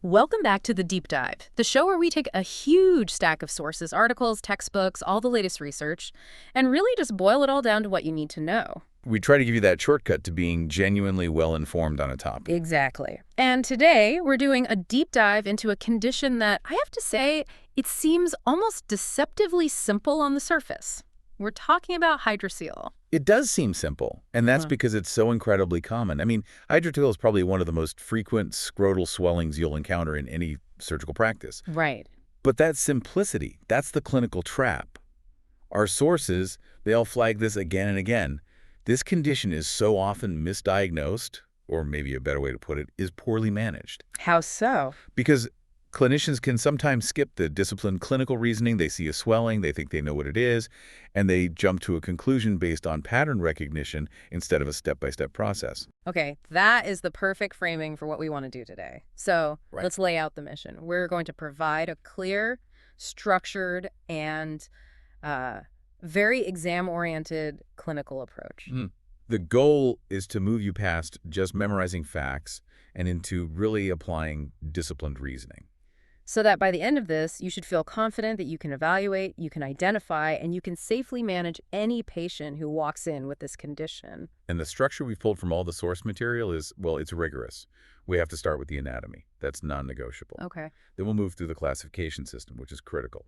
Welcome back to The Deep Dive, the show where we take a huge stack of sources, articles, textbooks, all the latest research, and really just boil it all down to what you need to know. We try to give you that shortcut to being genuinely well-informed on a topic. Exactly. And today, we're doing a deep dive into a condition that, I have to say, it seems almost deceptively simple on the surface. We're talking about hydrocele. It does seem simple, and that's because it's so incredibly common. I mean, hydrocele is probably one of the most frequent scrotal swellings you'll encounter in any surgical practice. Right. But that simplicity, that's the clinical trap. Our sources, they all flag this again and again. This condition is so often misdiagnosed, or maybe a better way to put it, is poorly managed. How so? Because clinicians can sometimes skip the disciplined clinical reasoning. They see a swelling, they think they know what it is, and they jump to a conclusion based on pattern recognition instead of a step-by-step process. Okay, that is the perfect framing for what we want to do today. So let's lay out the mission. We're going to provide a clear, structured, and very exam-oriented clinical approach. The goal is to move you past just memorizing facts and into really applying disciplined reasoning. So that by the end of this, you should feel confident that you can evaluate, you can identify, and you can safely manage any patient who walks in with this condition. And the structure we've pulled from all the source material is, well, it's rigorous. We have to start with the anatomy. That's non-negotiable. Okay. Then we'll move through the classification system, which is critical.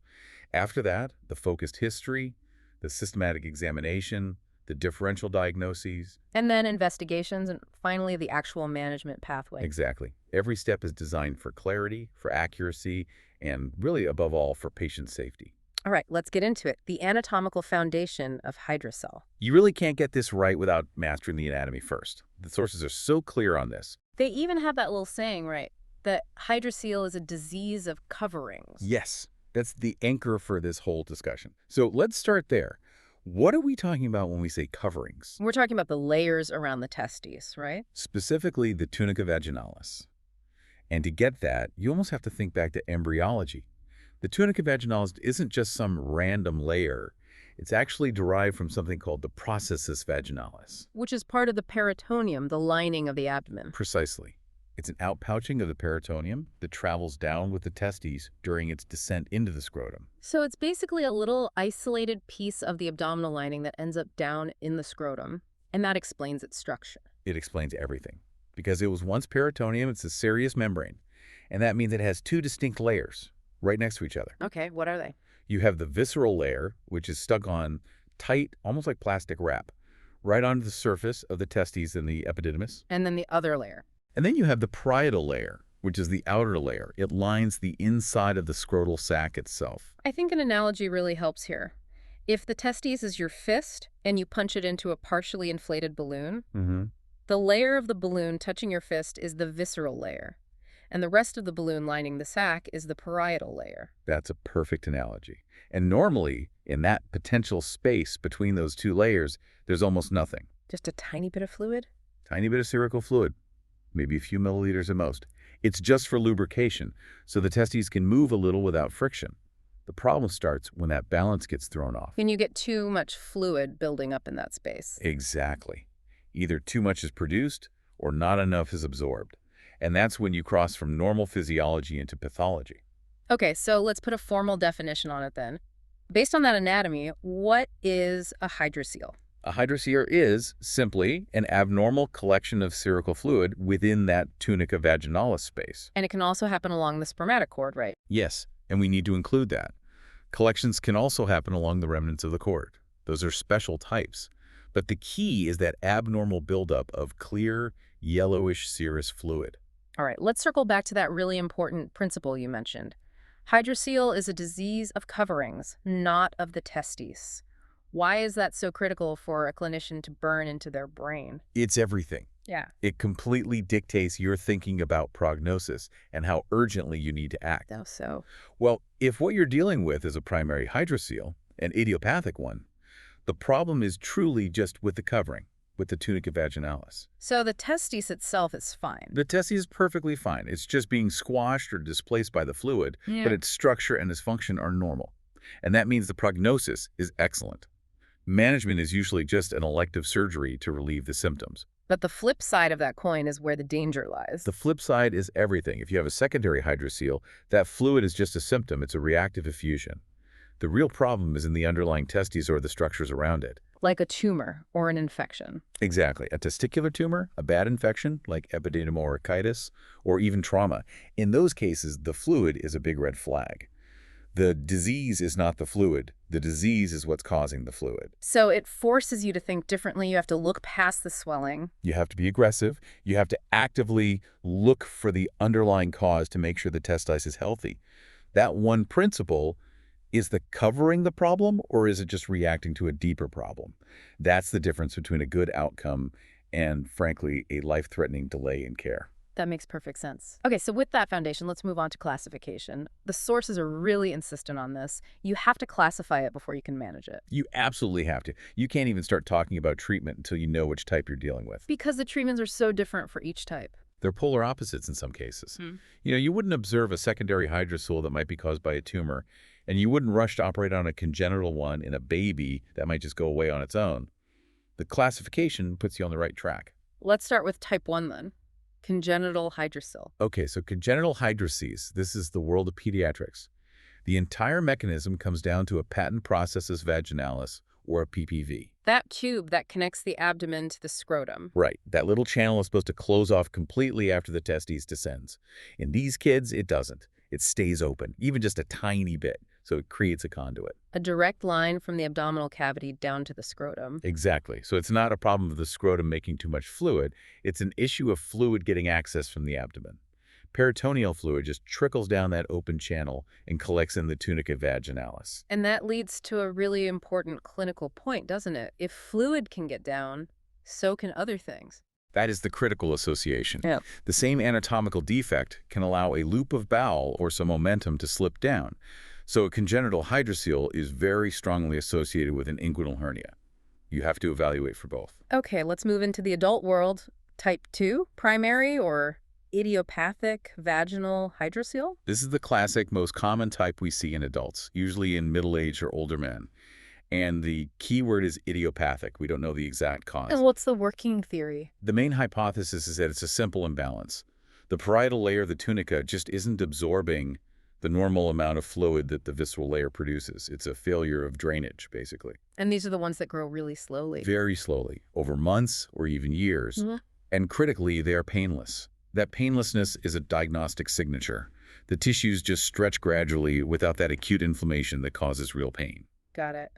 After that, the focused history, the systematic examination, the differential diagnoses. And then investigations, and finally the actual management pathway. Exactly. Every step is designed for clarity, for accuracy, and really, above all, for patient safety. All right, let's get into it. The anatomical foundation of hydrocele. You really can't get this right without mastering the anatomy first. The sources are so clear on this. They even have that little saying, right, that hydrocele is a disease of coverings. Yes, that's the anchor for this whole discussion. So let's start there. What are we talking about when we say coverings? We're talking about the layers around the testes, right? Specifically, the tunica vaginalis. And to get that, you almost have to think back to embryology. The tunica vaginalis isn't just some random layer. It's actually derived from something called the processus vaginalis. Which is part of the peritoneum, the lining of the abdomen. Precisely. It's an outpouching of the peritoneum that travels down with the testes during its descent into the scrotum. So it's basically a little isolated piece of the abdominal lining that ends up down in the scrotum, and that explains its structure. It explains everything. Because it was once peritoneum, it's a serous membrane, and that means it has two distinct layers right next to each other. Okay, what are they? You have the visceral layer, which is stuck on tight, almost like plastic wrap, right onto the surface of the testes and the epididymis. And then the other layer. And then you have the parietal layer, which is the outer layer. It lines the inside of the scrotal sac itself. I think an analogy really helps here. If the testes is your fist and you punch it into a partially inflated balloon, the layer of the balloon touching your fist is the visceral layer, and the rest of the balloon lining the sac is the parietal layer. That's a perfect analogy. And normally, in that potential space between those two layers, there's almost nothing. Just a tiny bit of fluid? Tiny bit of cerebral fluid. Maybe a few milliliters at most. It's just for lubrication, so the testes can move a little without friction. The problem starts when that balance gets thrown off. When you get too much fluid building up in that space. Exactly. Either too much is produced or not enough is absorbed. And that's when you cross from normal physiology into pathology. Okay, so let's put a formal definition on it then. Based on that anatomy, what is a hydrocele? A hydrocele is simply an abnormal collection of cerebral fluid within that tunica vaginalis space. And it can also happen along the spermatic cord, right? Yes, and we need to include that. Collections can also happen along the remnants of the cord. Those are special types. But the key is that abnormal buildup of clear, yellowish serous fluid. All right, let's circle back to that really important principle you mentioned. Hydrocele is a disease of coverings, not of the testes. Why is that so critical for a clinician to burn into their brain? It's everything. Yeah. It completely dictates your thinking about prognosis and how urgently you need to act. How so? Well, if what you're dealing with is a primary hydrocele, an idiopathic one, the problem is truly just with the covering, with the tunica vaginalis. So the testis itself is fine? The testis is perfectly fine. It's just being squashed or displaced by the fluid, but its structure and its function are normal. And that means the prognosis is excellent. Management is usually just an elective surgery to relieve the symptoms. But the flip side of that coin is where the danger lies. The flip side is everything. If you have a secondary hydrocele, that fluid is just a symptom. It's a reactive effusion. The real problem is in the underlying testes or the structures around it. Like a tumor or an infection. Exactly. A testicular tumor, a bad infection like epididymolysis, or even trauma. In those cases, the fluid is a big red flag. The disease is not the fluid. The disease is what's causing the fluid. So it forces you to think differently. You have to look past the swelling. You have to be aggressive. You have to actively look for the underlying cause to make sure the testis is healthy. That one principle, is the covering the problem, or is it just reacting to a deeper problem? That's the difference between a good outcome and, frankly, a life-threatening delay in care. That makes perfect sense. Okay, so with that foundation, let's move on to classification. The sources are really insistent on this. You have to classify it before you can manage it. You absolutely have to. You can't even start talking about treatment until you know which type you're dealing with. Because the treatments are so different for each type. They're polar opposites in some cases. You wouldn't observe a secondary hydrocele that might be caused by a tumor, and you wouldn't rush to operate on a congenital one in a baby that might just go away on its own. The classification puts you on the right track. Let's start with type 1 then. Congenital hydrocele. Okay, so congenital hydroceles, this is the world of pediatrics. The entire mechanism comes down to a patent processus vaginalis, or a PPV. That tube that connects the abdomen to the scrotum. Right. That little channel is supposed to close off completely after the testes descends. In these kids, it doesn't. It stays open, even just a tiny bit, so it creates a conduit. A direct line from the abdominal cavity down to the scrotum. Exactly. So it's not a problem of the scrotum making too much fluid. It's an issue of fluid getting access from the abdomen. Peritoneal fluid just trickles down that open channel and collects in the tunica vaginalis. And that leads to a really important clinical point, doesn't it? If fluid can get down, so can other things. That is the critical association. Yeah. The same anatomical defect can allow a loop of bowel or some momentum to slip down. So a congenital hydrocele is very strongly associated with an inguinal hernia. You have to evaluate for both. Okay, let's move into the adult world. Type 2, primary or idiopathic vaginal hydrocele? This is the classic, most common type we see in adults, usually in middle-aged or older men. And the key word is idiopathic. We don't know the exact cause. And what's the working theory? The main hypothesis is that it's a simple imbalance. The parietal layer of the tunica just isn't absorbing the normal amount of fluid that the visceral layer produces. It's a failure of drainage, basically. And these are the ones that grow really slowly. Very slowly, over months or even years. And critically, they are painless. That painlessness is a diagnostic signature. The tissues just stretch gradually without that acute inflammation that causes real pain. Got it.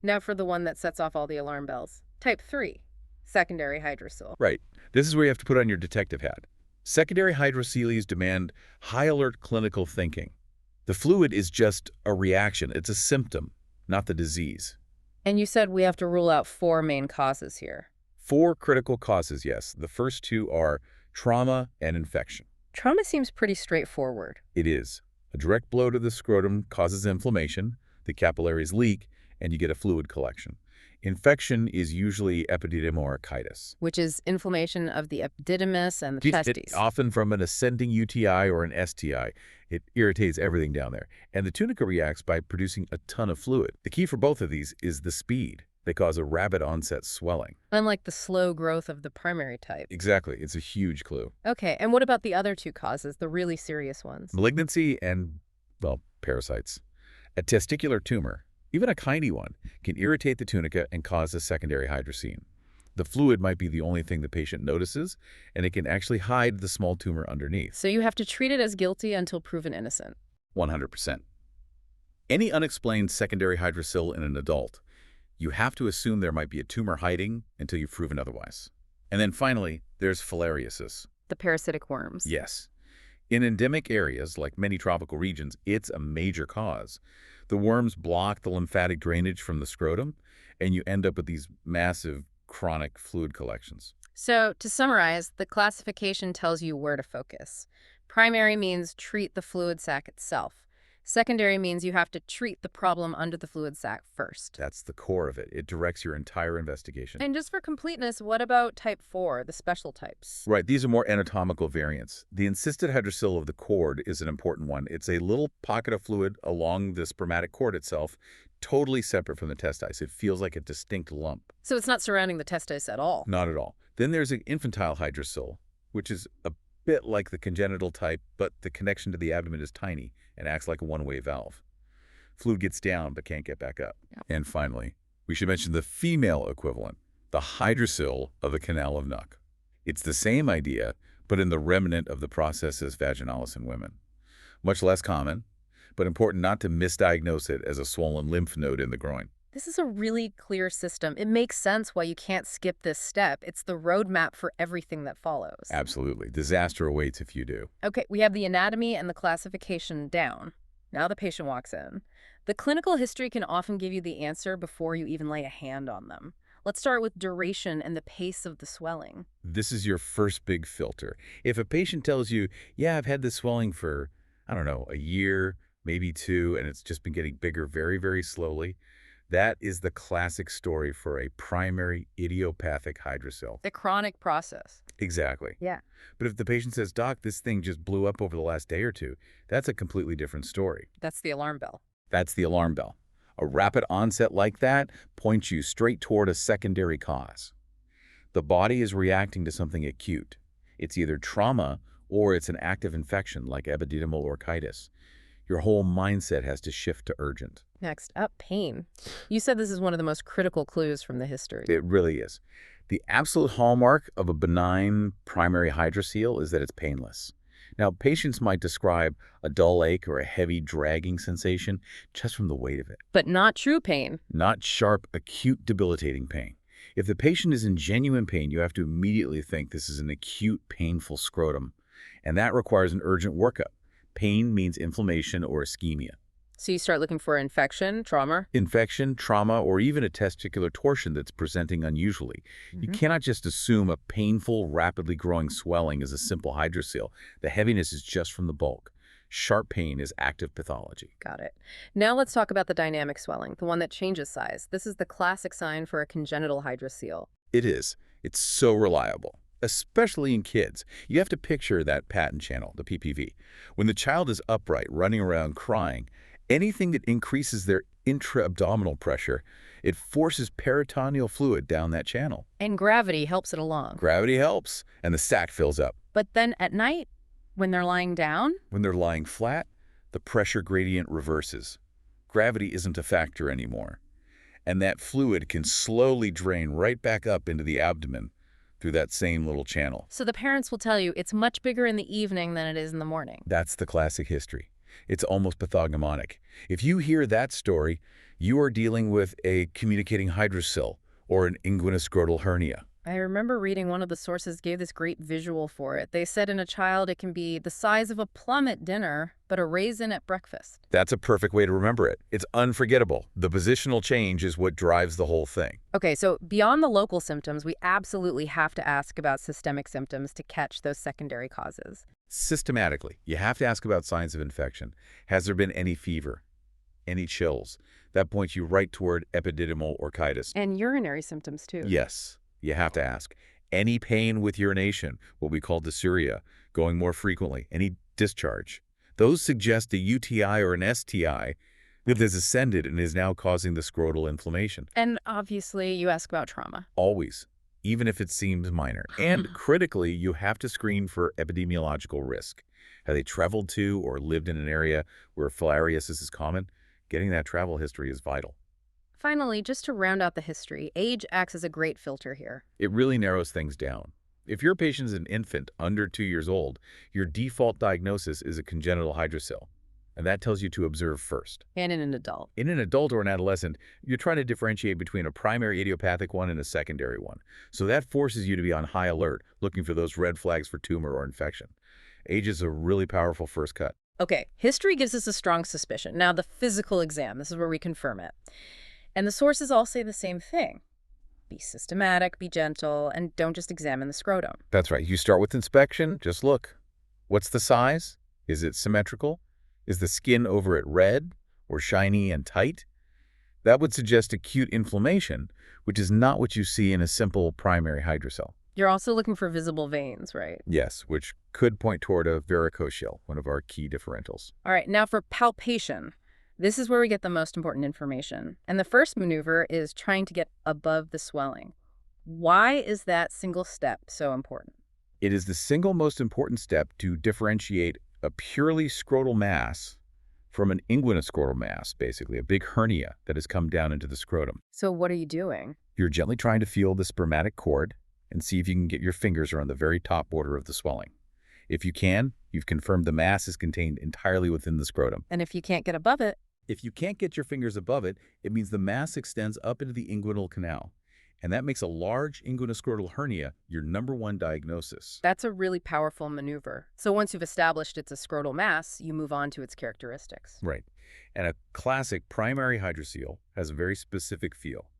Now for the one that sets off all the alarm bells. Type 3, secondary hydrocele. Right. This is where you have to put on your detective hat. Secondary hydroceles demand high-alert clinical thinking. The fluid is just a reaction. It's a symptom, not the disease. And you said we have to rule out 4 main causes here. 4 critical causes, yes. The first 2 are trauma and infection. Trauma seems pretty straightforward. It is. A direct blow to the scrotum causes inflammation, the capillaries leak, and you get a fluid collection. Infection is usually epididymolysis, Which is inflammation of the epididymis and the testes. often from an ascending UTI or an STI. It irritates everything down there. And the tunica reacts by producing a ton of fluid. The key for both of these is the speed. They cause a rapid onset swelling. Unlike the slow growth of the primary type. Exactly. It's a huge clue. Okay, and what about the other 2 causes, the really serious ones? Malignancy and, well, parasites. A testicular tumor, even a tiny one, can irritate the tunica and cause a secondary hydrocele. The fluid might be the only thing the patient notices, and it can actually hide the small tumor underneath. So you have to treat it as guilty until proven innocent. 100%. Any unexplained secondary hydrocele in an adult, you have to assume there might be a tumor hiding until you've proven otherwise. And then finally, there's filariasis. The parasitic worms. Yes. In endemic areas, like many tropical regions, it's a major cause. The worms block the lymphatic drainage from the scrotum, and you end up with these massive chronic fluid collections. So, to summarize, the classification tells you where to focus. Primary means treat the fluid sac itself. Secondary means you have to treat the problem under the fluid sac first. That's the core of it. It directs your entire investigation. And just for completeness, what about type 4, the special types? Right, these are more anatomical variants. The encysted hydrocele of the cord is an important one. It's a little pocket of fluid along the spermatic cord itself, totally separate from the testis. It feels like a distinct lump. So it's not surrounding the testis at all. Not at all. Then there's an infantile hydrocele, which is a bit like the congenital type, but the connection to the abdomen is tiny and acts like a one-way valve. Fluid gets down but can't get back up. Yep. And finally, we should mention the female equivalent, the hydrocele of the canal of Nuck. It's the same idea, but in the remnant of the processus vaginalis in women. Much less common, but important not to misdiagnose it as a swollen lymph node in the groin. This is a really clear system. It makes sense why you can't skip this step. It's the roadmap for everything that follows. Absolutely. Disaster awaits if you do. Okay, we have the anatomy and the classification down. Now the patient walks in. The clinical history can often give you the answer before you even lay a hand on them. Let's start with duration and the pace of the swelling. This is your first big filter. If a patient tells you, yeah, I've had this swelling for, I don't know, a year, maybe 2, and it's just been getting bigger very, very slowly, that is the classic story for a primary idiopathic hydrocele. The chronic process. Exactly. Yeah. But if the patient says, Doc, this thing just blew up over the last day or 2, that's a completely different story. That's the alarm bell. That's the alarm bell. A rapid onset like that points you straight toward a secondary cause. The body is reacting to something acute. It's either trauma or it's an active infection like epididymal orchitis. Your whole mindset has to shift to urgent. Next up, pain. You said this is one of the most critical clues from the history. It really is. The absolute hallmark of a benign primary hydrocele is that it's painless. Now, patients might describe a dull ache or a heavy dragging sensation just from the weight of it. But not true pain. Not sharp, acute, debilitating pain. If the patient is in genuine pain, you have to immediately think this is an acute, painful scrotum, and that requires an urgent workup. Pain means inflammation or ischemia. So you start looking for infection, trauma? Infection, trauma, or even a testicular torsion that's presenting unusually. You cannot just assume a painful, rapidly growing swelling is a simple hydrocele. The heaviness is just from the bulk. Sharp pain is active pathology. Got it. Now let's talk about the dynamic swelling, the one that changes size. This is the classic sign for a congenital hydrocele. It is. It's so reliable, especially in kids. You have to picture that patent channel, the PPV. When the child is upright, running around crying, anything that increases their intra-abdominal pressure, it forces peritoneal fluid down that channel. And gravity helps it along. Gravity helps, and the sac fills up. But then at night, when they're lying down? When they're lying flat, the pressure gradient reverses. Gravity isn't a factor anymore. And that fluid can slowly drain right back up into the abdomen through that same little channel. So the parents will tell you it's much bigger in the evening than it is in the morning. That's the classic history. It's almost pathognomonic. If you hear that story, you are dealing with a communicating hydrocele or an inguinoscrotal hernia. I remember reading one of the sources gave this great visual for it. They said in a child it can be the size of a plum at dinner, but a raisin at breakfast. That's a perfect way to remember it. It's unforgettable. The positional change is what drives the whole thing. Okay, so beyond the local symptoms, we absolutely have to ask about systemic symptoms to catch those secondary causes. Systematically, you have to ask about signs of infection. Has there been any fever? Any chills? That points you right toward epididymal orchitis. And urinary symptoms, too. Yes, you have to ask. Any pain with urination, what we call dysuria, going more frequently, any discharge. Those suggest a UTI or an STI that has ascended and is now causing the scrotal inflammation. And obviously, you ask about trauma. Always, even if it seems minor. And critically, you have to screen for epidemiological risk. Have they traveled to or lived in an area where filariasis is common? Getting that travel history is vital. Finally, just to round out the history, age acts as a great filter here. It really narrows things down. If your patient is an infant under 2 years old, your default diagnosis is a congenital hydrocele, and that tells you to observe first. And in an adult. In an adult or an adolescent, you're trying to differentiate between a primary idiopathic one and a secondary one. So that forces you to be on high alert, looking for those red flags for tumor or infection. Age is a really powerful first cut. Okay, history gives us a strong suspicion. Now the physical exam, this is where we confirm it. And the sources all say the same thing. Be systematic, be gentle, and don't just examine the scrotum. That's right. You start with inspection, just look. What's the size? Is it symmetrical? Is the skin over it red or shiny and tight? That would suggest acute inflammation, which is not what you see in a simple primary hydrocele. You're also looking for visible veins, right? Yes, which could point toward a varicocele, one of our key differentials. All right, now for palpation. This is where we get the most important information. And the first maneuver is trying to get above the swelling. Why is that single step so important? It is the single most important step to differentiate a purely scrotal mass from an inguinoscrotal mass, basically, a big hernia that has come down into the scrotum. So what are you doing? You're gently trying to feel the spermatic cord and see if you can get your fingers around the very top border of the swelling. If you can, you've confirmed the mass is contained entirely within the scrotum. And if you can't get above it? If you can't get your fingers above it, it means the mass extends up into the inguinal canal. And that makes a large inguinoscrotal hernia your #1 diagnosis. That's a really powerful maneuver. So once you've established it's a scrotal mass, you move on to its characteristics. Right. And a classic primary hydrocele has a very specific feel.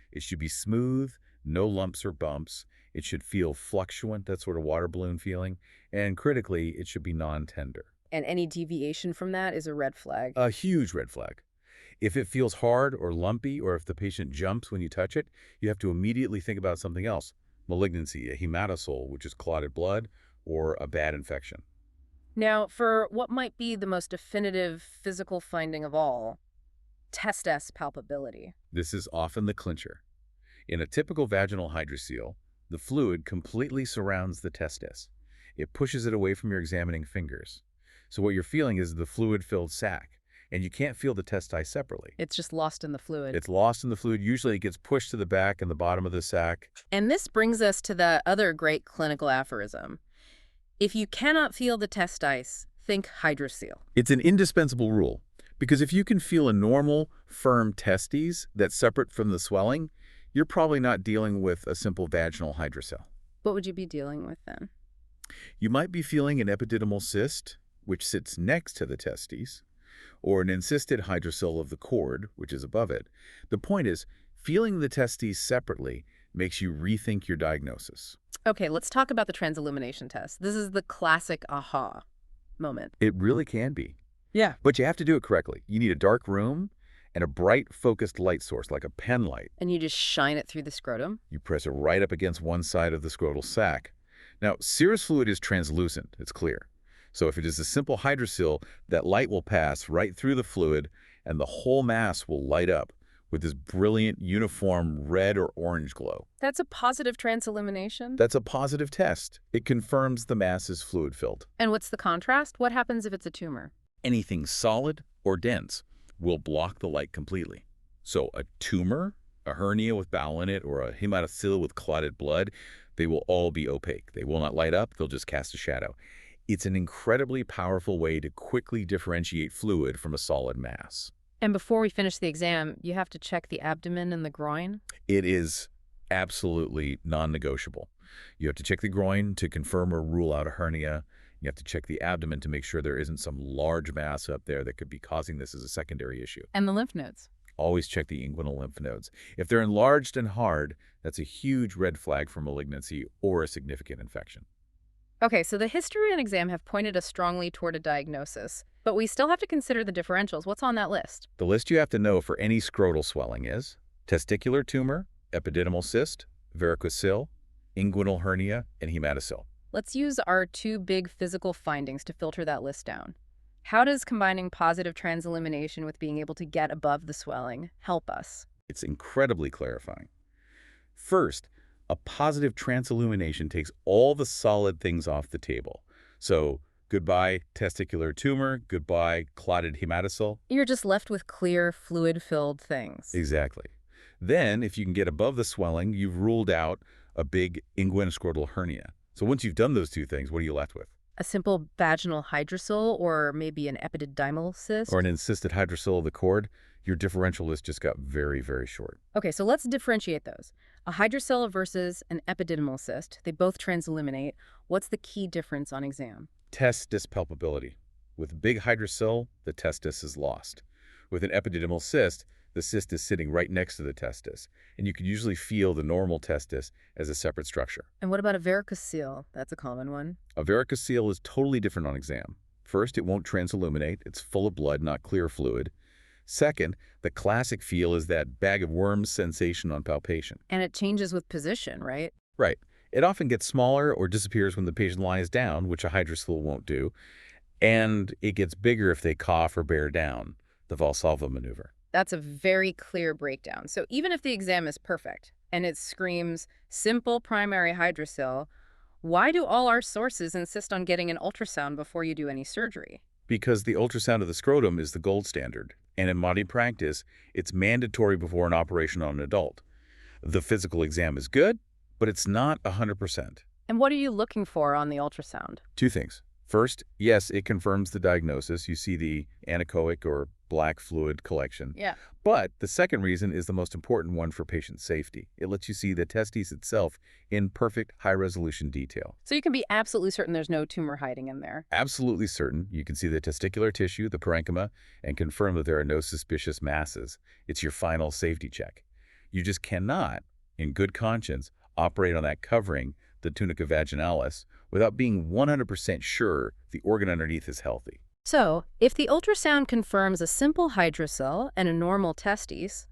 It should be smooth, no lumps or bumps. It should feel fluctuant, that sort of water balloon feeling. And critically, it should be non-tender. And any deviation from that is a red flag. A huge red flag. If it feels hard or lumpy, or if the patient jumps when you touch it, you have to immediately think about something else. Malignancy, a hematocele, which is clotted blood, or a bad infection. Now, for what might be the most definitive physical finding of all, testis palpability. This is often the clincher. In a typical vaginal hydrocele, the fluid completely surrounds the testis. It pushes it away from your examining fingers. So what you're feeling is the fluid-filled sac, and you can't feel the testi separately. It's just lost in the fluid. It's lost in the fluid. Usually it gets pushed to the back and the bottom of the sac. And this brings us to the other great clinical aphorism. If you cannot feel the testis, think hydrocele. It's an indispensable rule, because if you can feel a normal, firm testes that's separate from the swelling, you're probably not dealing with a simple vaginal hydrocele. What would you be dealing with then? You might be feeling an epididymal cyst, which sits next to the testes, or an encysted hydrocele of the cord, which is above it. The point is, feeling the testes separately makes you rethink your diagnosis. Okay, let's talk about the transillumination test. This is the classic aha moment. It really can be. Yeah. But you have to do it correctly. You need a dark room and a bright, focused light source, like a pen light. And you just shine it through the scrotum? You press it right up against one side of the scrotal sac. Now, serous fluid is translucent. It's clear. So if it is a simple hydrocele, that light will pass right through the fluid, and the whole mass will light up with this brilliant, uniform red or orange glow. That's a positive transillumination? That's a positive test. It confirms the mass is fluid-filled. And what's the contrast? What happens if it's a tumor? Anything solid or dense will block the light completely. So a tumor, a hernia with bowel in it, or a hematocele with clotted blood, they will all be opaque. They will not light up. They'll just cast a shadow. It's an incredibly powerful way to quickly differentiate fluid from a solid mass. And before we finish the exam, you have to check the abdomen and the groin? It is absolutely non-negotiable. You have to check the groin to confirm or rule out a hernia. You have to check the abdomen to make sure there isn't some large mass up there that could be causing this as a secondary issue. And the lymph nodes? Always check the inguinal lymph nodes. If they're enlarged and hard, that's a huge red flag for malignancy or a significant infection. Okay, so the history and exam have pointed us strongly toward a diagnosis, but we still have to consider the differentials. What's on that list? The list you have to know for any scrotal swelling is testicular tumor, epididymal cyst, varicocele, inguinal hernia, and hematocele. Let's use our two big physical findings to filter that list down. How does combining positive transillumination with being able to get above the swelling help us? It's incredibly clarifying. First, a positive transillumination takes all the solid things off the table. So, goodbye testicular tumor, goodbye clotted hematocele. You're just left with clear, fluid-filled things. Exactly. Then, if you can get above the swelling, you've ruled out a big inguinoscrotal hernia. So once you've done those two things, what are you left with? A simple vaginal hydrocele or maybe an epididymal cyst? Or an encysted hydrocele of the cord. Your differential list just got very, very short. Okay, so let's differentiate those. A hydrocele versus an epididymal cyst. They both transilluminate. What's the key difference on exam? Testis palpability. With big hydrocele, the testis is lost. With an epididymal cyst, the cyst is sitting right next to the testis, and you can usually feel the normal testis as a separate structure. And what about a varicocele? That's a common one. A varicocele is totally different on exam. First, it won't transilluminate. It's full of blood, not clear fluid. Second, the classic feel is that bag of worms sensation on palpation. And it changes with position, right? Right. It often gets smaller or disappears when the patient lies down, which a hydrocele won't do, and it gets bigger if they cough or bear down, the Valsalva maneuver. That's a very clear breakdown. So even if the exam is perfect and it screams simple primary hydrocele, why do all our sources insist on getting an ultrasound before you do any surgery? Because the ultrasound of the scrotum is the gold standard, and in body practice, it's mandatory before an operation on an adult. The physical exam is good, but it's not 100%. And what are you looking for on the ultrasound? Two things. First, yes, it confirms the diagnosis. You see the anechoic or black fluid collection. Yeah. But the second reason is the most important one for patient safety. It lets you see the testes itself in perfect high-resolution detail. So you can be absolutely certain there's no tumor hiding in there. Absolutely certain. You can see the testicular tissue, the parenchyma, and confirm that there are no suspicious masses. It's your final safety check. You just cannot, in good conscience, operate on that covering, the tunica vaginalis, without being 100% sure the organ underneath is healthy. So, if the ultrasound confirms a simple hydrocele and a normal testes,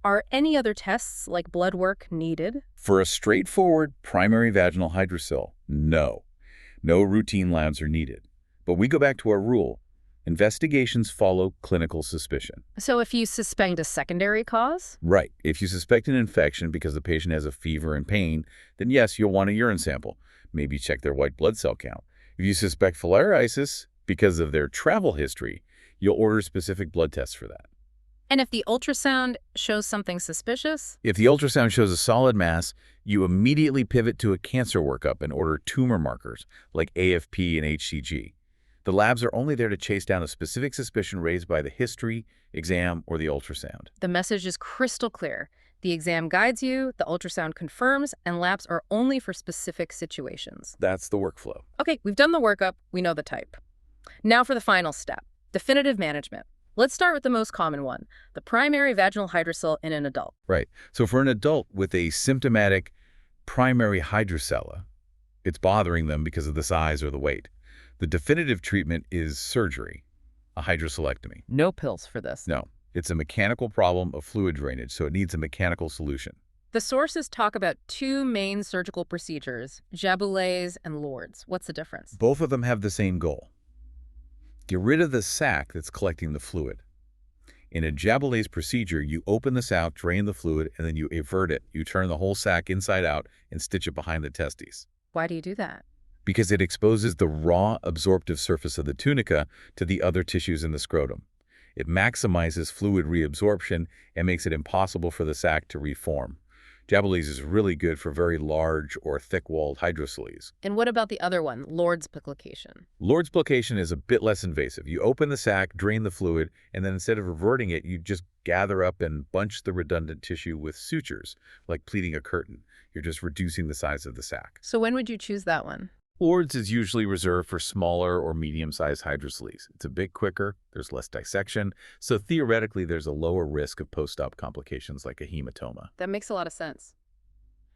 are any other tests like blood work needed? For a straightforward primary vaginal hydrocele, no. No routine labs are needed. But we go back to our rule. Investigations follow clinical suspicion. So if you suspect a secondary cause? Right. If you suspect an infection because the patient has a fever and pain, then yes, you'll want a urine sample. Maybe check their white blood cell count. If you suspect filariasis because of their travel history, you'll order specific blood tests for that. And if the ultrasound shows something suspicious? If the ultrasound shows a solid mass, you immediately pivot to a cancer workup and order tumor markers like AFP and HCG. The labs are only there to chase down a specific suspicion raised by the history, exam, or the ultrasound. The message is crystal clear. The exam guides you, the ultrasound confirms, and labs are only for specific situations. That's the workflow. Okay, we've done the workup, we know the type. Now for the final step, definitive management. Let's start with the most common one, the primary vaginal hydrocele in an adult. Right. So for an adult with a symptomatic primary hydrocele, it's bothering them because of the size or the weight. The definitive treatment is surgery, a hydrocelectomy. No pills for this. No, it's a mechanical problem of fluid drainage, so it needs a mechanical solution. The sources talk about two main surgical procedures, Jaboulet's and Lourdes. What's the difference? Both of them have the same goal. Get rid of the sac that's collecting the fluid. In a Jaboulet's procedure, you open the sac, drain the fluid, and then you avert it. You turn the whole sac inside out and stitch it behind the testes. Why do you do that? Because it exposes the raw absorptive surface of the tunica to the other tissues in the scrotum. It maximizes fluid reabsorption and makes it impossible for the sac to reform. Jaboulet's is really good for very large or thick-walled hydroceles. And what about the other one, Lourdes plication? Lourdes plication is a bit less invasive. You open the sac, drain the fluid, and then instead of reverting it, you just gather up and bunch the redundant tissue with sutures, like pleating a curtain. You're just reducing the size of the sac. So when would you choose that one? Lourdes is usually reserved for smaller or medium-sized hydroceles. It's a bit quicker, there's less dissection, so theoretically there's a lower risk of post-op complications like a hematoma. That makes a lot of sense.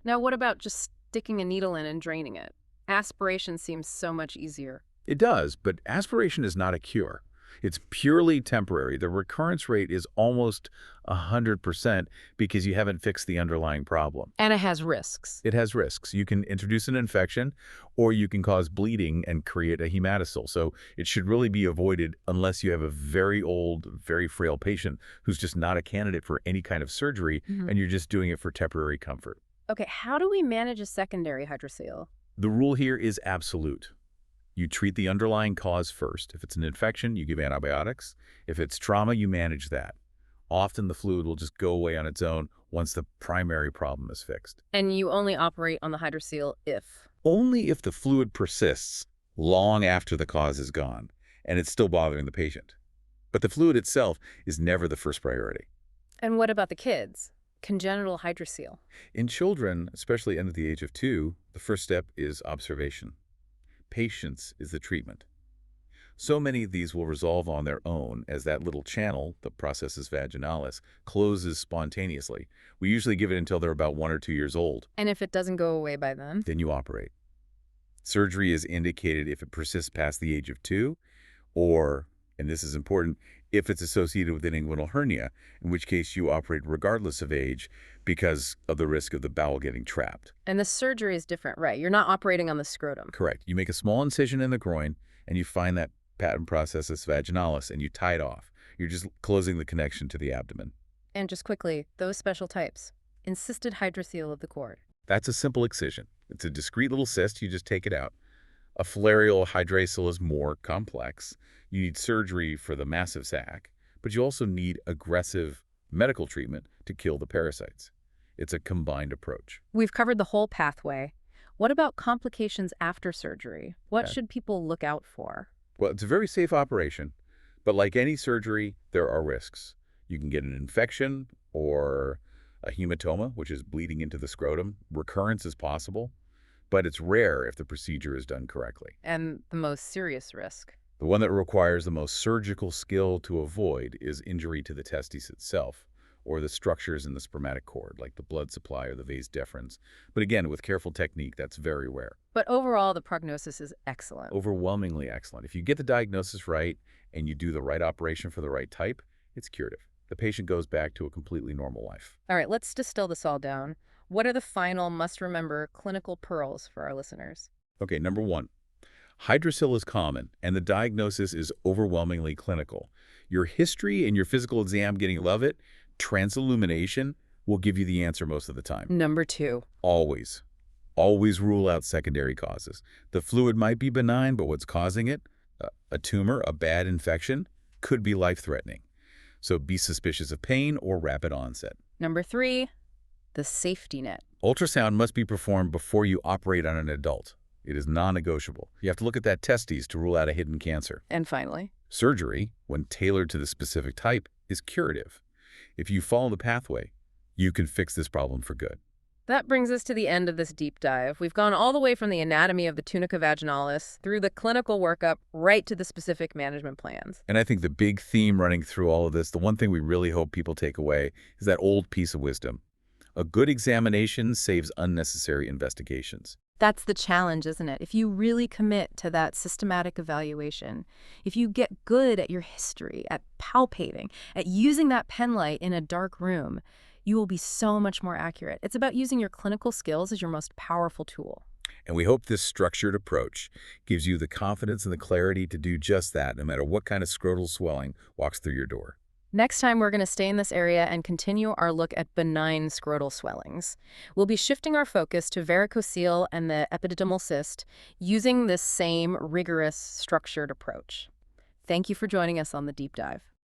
Now what about just sticking a needle in and draining it? Aspiration seems so much easier. It does, but aspiration is not a cure. It's purely temporary. The recurrence rate is almost 100% because you haven't fixed the underlying problem. And it has risks. It has risks. You can introduce an infection, or you can cause bleeding and create a hematocele. So it should really be avoided unless you have a very old, very frail patient who's just not a candidate for any kind of surgery, and you're just doing it for temporary comfort. Okay, how do we manage a secondary hydrocele? The rule here is absolute. You treat the underlying cause first. If it's an infection, you give antibiotics. If it's trauma, you manage that. Often the fluid will just go away on its own once the primary problem is fixed. And you only operate on the hydrocele if? Only if the fluid persists long after the cause is gone and it's still bothering the patient. But the fluid itself is never the first priority. And what about the kids? Congenital hydrocele. In children, especially under the age of 2, the first step is observation. Patience is the treatment. So many of these will resolve on their own as that little channel, the processus vaginalis, closes spontaneously. We usually give it until they're about 1 or 2 years old. And if it doesn't go away by then? Then you operate. Surgery is indicated if it persists past the age of 2 Or, and this is important, if it's associated with an inguinal hernia, in which case you operate regardless of age because of the risk of the bowel getting trapped. And the surgery is different, right? You're not operating on the scrotum. Correct. You make a small incision in the groin, and you find that patent processus vaginalis, and you tie it off. You're just closing the connection to the abdomen. And just quickly, those special types. Encysted hydrocele of the cord. That's a simple excision. It's a discrete little cyst. You just take it out. A filarial hydrocele is more complex. You need surgery for the massive sac, but you also need aggressive medical treatment to kill the parasites. It's a combined approach. We've covered the whole pathway. What about complications after surgery? What Okay. should people look out for? Well, it's a very safe operation, but like any surgery, there are risks. You can get an infection or a hematoma, which is bleeding into the scrotum. Recurrence is possible, but it's rare if the procedure is done correctly. And the most serious risk. The one that requires the most surgical skill to avoid is injury to the testes itself, or the structures in the spermatic cord, like the blood supply or the vas deferens. But again, with careful technique, that's very rare. But overall, the prognosis is excellent. Overwhelmingly excellent. If you get the diagnosis right and you do the right operation for the right type, it's curative. The patient goes back to a completely normal life. All right, let's distill this all down. What are the final must-remember clinical pearls for our listeners? Okay, number one, hydrocele is common, and the diagnosis is overwhelmingly clinical. Your history and your physical exam getting love it, transillumination will give you the answer most of the time. Number 2. Always. Always rule out secondary causes. The fluid might be benign, but what's causing it, a tumor, a bad infection, could be life-threatening. So be suspicious of pain or rapid onset. Number 3, the safety net. Ultrasound must be performed before you operate on an adult. It is non-negotiable. You have to look at that testes to rule out a hidden cancer. And finally, Surgery, when tailored to the specific type, is curative. If you follow the pathway, you can fix this problem for good. that brings us to the end of this deep dive. We've gone all the way from the anatomy of the tunica vaginalis through the clinical workup right to the specific management plans. And I think the big theme running through all of this, the one thing we really hope people take away, is that old piece of wisdom. A good examination saves unnecessary investigations. That's the challenge, isn't it? If you really commit to that systematic evaluation, if you get good at your history, at palpating, at using that pen light in a dark room, you will be so much more accurate. It's about using your clinical skills as your most powerful tool. And we hope this structured approach gives you the confidence and the clarity to do just that, no matter what kind of scrotal swelling walks through your door. Next time, we're going to stay in this area and continue our look at benign scrotal swellings. We'll be shifting our focus to varicocele and the epididymal cyst using this same rigorous, structured approach. Thank you for joining us on the deep dive.